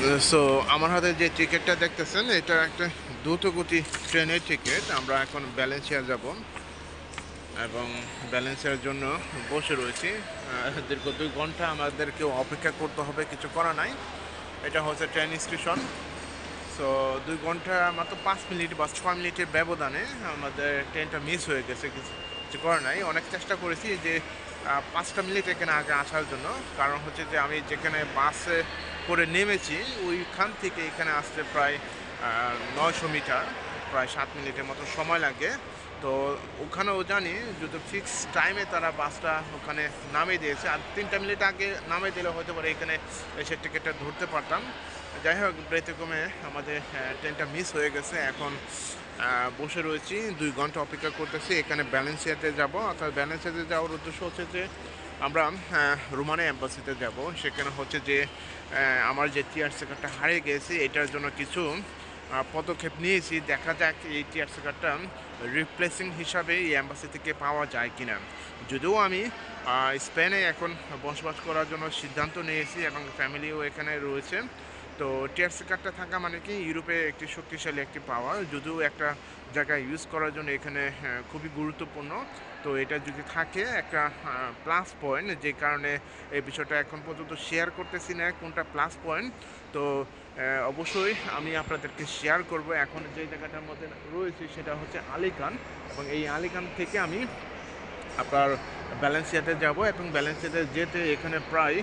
So আমার হাতে যে টিকিটটা দেখতেছেন এটা একটা দ্রুতগতি ট্রেনের টিকিট। আমরা এখন ভ্যালেন্সিয়া যাব এবং ভ্যালেন্সিয়ার জন্য বসে রয়েছি। দীর্ঘ 2 ঘন্টা আমাদেরকে অপেক্ষা করতে হবে, কিছু করা নাই। এটা হচ্ছে ট্রেন স্টেশন। সো 2 ঘন্টা মাত্র 5 মিনিট বা 6 মিনিটের ব্যবধানে আমাদের ট্রেনটা মিস হয়ে গেছে। কিছু কিছু করার নাই। অনেক চেষ্টা করেছি যে 5টা মিনিট এখানে আগে আসার জন্য। কারণ হচ্ছে যে আমি যেখানে বাসে করে নেমেছি ওইখান থেকে এখানে আসতে প্রায় 900 মিটার, প্রায় 7 মিনিটের মতো সময় লাগে। তো ওখানেও জানি যদি ফিক্স টাইমে তারা বাসটা ওখানে নামিয়ে দিয়েছে, আর 3টা মিনিট আগে নামিয়ে দিলে হয়তো পারে এখানে এসে টিকিটটা ধরতে পারতাম। যাই হোক, ব্যতিক্রমে আমাদের ট্রেনটা মিস হয়ে গেছে। এখন বসে রয়েছি, 2 ঘন্টা অপেক্ষা করতেছি। এখানে ভ্যালেন্সিয়াতে যাব, অর্থাৎ ভ্যালেন্সিয়াতে যাওয়ার উদ্দেশ্য হচ্ছে যে আমরা রোমানিয়া এম্বাসিতে যাব। সেখানে হচ্ছে যে আমার যে টিআরসি কার্ডটা হারিয়ে গেছে এটার জন্য কিছু পদক্ষেপ নিয়েছি। দেখা যাক এই টিআরসি কার্ডটা রিপ্লেসিং হিসাবে এই অ্যাম্বাসি থেকে পাওয়া যায় কিনা। যদিও আমি স্পেনে এখন বসবাস করার জন্য সিদ্ধান্ত নিয়েছি এবং ফ্যামিলিও এখানে রয়েছে। তো টিআরসি কার্ডটা থাকা মানে কি ইউরোপে একটি শক্তিশালী একটি পাওয়ার, যদিও একটা জায়গায় ইউজ করার জন্য এখানে খুবই গুরুত্বপূর্ণ। তো এটা যদি থাকে একটা প্লাস পয়েন্ট, যে কারণে এই বিষয়টা এখন পর্যন্ত শেয়ার করতেছি না কোনটা প্লাস পয়েন্ট। তো অবশ্যই আমি আপনাদেরকে শেয়ার করব। এখন যে জায়গাটার মধ্যে রয়েছে সেটা হচ্ছে আলিকান, এবং এই আলিকান থেকে আমি আপনার ভ্যালেন্সিয়াতে যাব, এবং ভ্যালেন্সিয়াতে যেতে এখানে প্রায়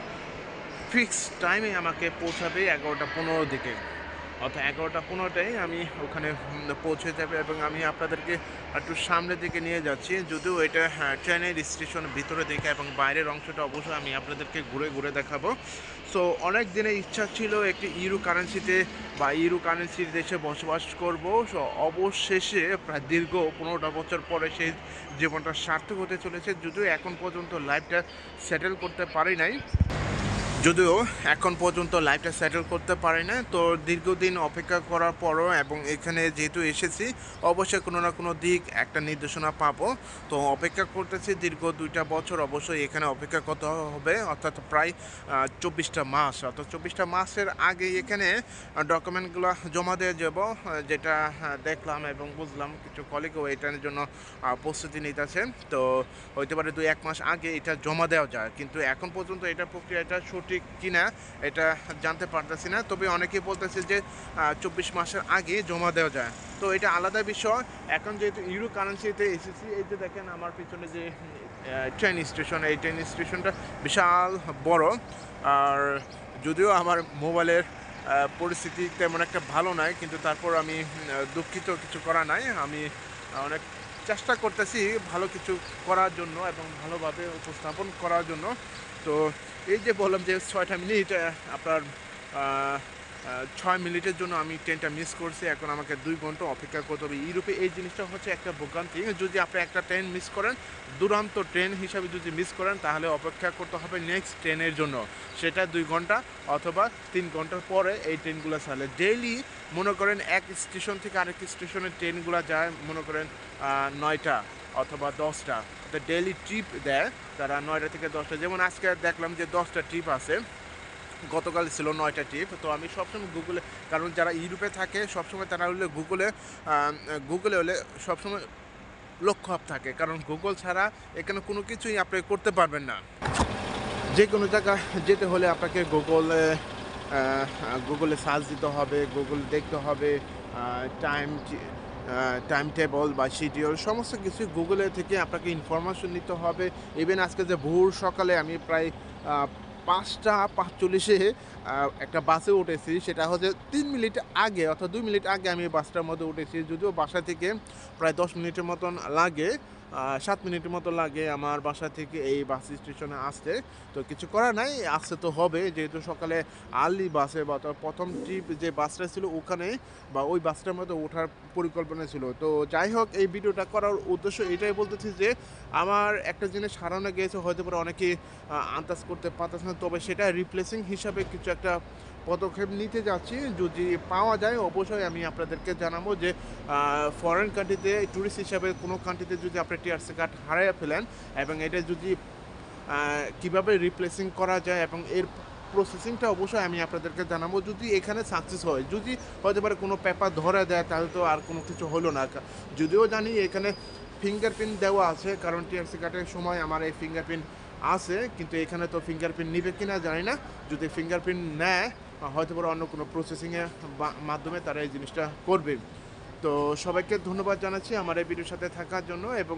ফিক্স টাইমে আমাকে পৌঁছাবে 11টা 15 দিকে, অর্থাৎ 11টা 15টায় আমি ওখানে পৌঁছে যাবে। এবং আমি আপনাদেরকে একটু সামনের দিকে নিয়ে যাচ্ছি, যদিও এটা ট্রেনের স্টেশনের ভিতরে দিকে, এবং বাইরের অংশটা অবশ্যই আমি আপনাদেরকে ঘুরে ঘুরে দেখাবো। সো অনেক দিনের ইচ্ছা ছিল একটি ইউরো কারেন্সিতে বা ইউরো কারেন্সির দেশে বসবাস করব। সো অবশেষে প্রায় দীর্ঘ 15টা বছর পরে সেই জীবনটা সার্থক হতে চলেছে, যদিও এখন পর্যন্ত লাইফটা সেটেল করতে পারি নাই। যদিও এখন পর্যন্ত লাইফটা সেটেল করতে পারি না। তো দীর্ঘদিন অপেক্ষা করার পরও এবং এখানে যেহেতু এসেছি, অবশ্যই কোনো না কোনো দিক একটা নির্দেশনা পাবো। তো অপেক্ষা করতেছি দীর্ঘ 2টা বছর, অবশ্যই এখানে অপেক্ষা করতে হবে, অর্থাৎ প্রায় 24টা মাস। অর্থাৎ 24টা মাসের আগে এখানে ডকুমেন্টগুলো জমা দিয়ে যাব, যেটা দেখলাম এবং বুঝলাম কিছু কলিগও এটার জন্য প্রস্তুতি নিতেছে। তো হইতে পারে 2-1 মাস আগে এটা জমা দেওয়া যায়, কিন্তু এখন পর্যন্ত এটা প্রক্রিয়াটা সঠিক কিনা এটা জানতে পারতেছি না। তবে অনেকেই বলতেছে যে 24 মাসের আগে জমা দেওয়া যায়। তো এটা আলাদা বিষয়। এখন যেহেতু ইউরো কারেন্সিতে এসেছি, এই যে দেখেন আমার পিছনে যে ট্রেন স্টেশন, এই ট্রেন স্টেশনটা বিশাল বড়। আর যদিও আমার মোবাইলের পরিস্থিতি তেমন একটা ভালো নাই, কিন্তু তারপর আমি দুঃখিত, কিছু করা নাই। আমি অনেক চেষ্টা করতেছি ভালো কিছু করার জন্য এবং ভালোভাবে উপস্থাপন করার জন্য। তো এই যে বললাম যে 6টা মিনিট, আপনার 6 মিনিটের জন্য আমি ট্রেনটা মিস করছি। এখন আমাকে 2 ঘন্টা অপেক্ষা করতে হবে। ইউরোপে এই জিনিসটা হচ্ছে একটা ভোগান্তি। যদি আপনি একটা ট্রেন মিস করেন, দুরন্ত ট্রেন হিসাবে যদি মিস করেন, তাহলে অপেক্ষা করতে হবে নেক্সট ট্রেনের জন্য। সেটা 2 ঘন্টা অথবা 3 ঘন্টার পরে এই ট্রেনগুলো চলে। ডেইলি মনে করেন এক স্টেশন থেকে আরেক স্টেশনের ট্রেনগুলো যায় মনে করেন 9টা অথবা 10টা। ডেইলি ট্রিপ দেয় তারা 9টা থেকে 10টা। যেমন আজকে দেখলাম যে 10টা ট্রিপ আছে, গতকাল ছিল 9টা ট্রিপ। তো আমি সবসময় গুগলে, কারণ যারা ইউরোপে থাকে সবসময় তারা হলে গুগলে হলে সবসময় লক্ষ্য আপ থাকে, কারণ গুগল ছাড়া এখানে কোনো কিছুই আপনি করতে পারবেন না। যে কোনো জায়গায় যেতে হলে আপনাকে গুগলে সার্চ দিতে হবে, গুগল দেখতে হবে, টাইম টাইম টেবল বা শিডিউল সমস্ত কিছু গুগলে থেকে আপনাকে ইনফরমেশন নিতে হবে। ইভেন আজকে যে ভোর সকালে আমি প্রায় 5টা 45-এ একটা বাসে উঠেছি, সেটা হচ্ছে 3 মিনিট আগে, অর্থাৎ 2 মিনিট আগে আমি বাসটার মধ্যে উঠেছি। যদিও বাসা থেকে প্রায় 10 মিনিটের মতন লাগে, 7 মিনিটের মতো লাগে আমার বাসা থেকে এই বাস স্টেশনে আসতে। তো কিছু করার নাই, আসতে তো হবে, যেহেতু সকালে আর্লি বাসে বা প্রথম ট্রিপ যে বাসটা ছিল ওখানে বা ওই বাসটার মধ্যে ওঠার পরিকল্পনা ছিল। তো যাই হোক, এই ভিডিওটা করার উদ্দেশ্য এটাই বলতেছি যে আমার একটা জিনিস হারানো গিয়েছে, হয়তো পারে অনেকে আন্দাজ করতে পারতেছে না, তবে সেটা রিপ্লেসিং হিসাবে কিছু একটা পদক্ষেপ নিতে যাচ্ছি। যদি পাওয়া যায় অবশ্যই আমি আপনাদেরকে জানাবো যে ফরেন কান্ট্রিতে ট্যুরিস্ট হিসাবে কোনো কান্ট্রিতে যদি আপনি টিআরসি কার্ড হারিয়ে ফেলেন এবং এটা যদি কীভাবে রিপ্লেসিং করা যায় এবং এর প্রসেসিংটা অবশ্যই আমি আপনাদেরকে জানাবো যদি এখানে সাকসেস হয়। যদি হতে পারে কোনো পেপার ধরে দেয় তাহলে তো আর কোনো কিছু হলো না। যদিও জানি এখানে ফিঙ্গারপ্রিন্ট দেওয়া আছে, কারণ টিআরসি কার্ডের সময় আমার এই ফিঙ্গারপ্রিন্ট আছে, কিন্তু এখানে তো ফিঙ্গারপ্রিন্ট নিবে কিনা জানি না। যদি ফিঙ্গারপ্রিন্ট নেয় হয়তো পারে অন্য কোনো প্রসেসিংয়ের মাধ্যমে তারা এই জিনিসটা করবে। তো সবাইকে ধন্যবাদ জানাচ্ছি আমার এই ভিডিওর সাথে থাকার জন্য, এবং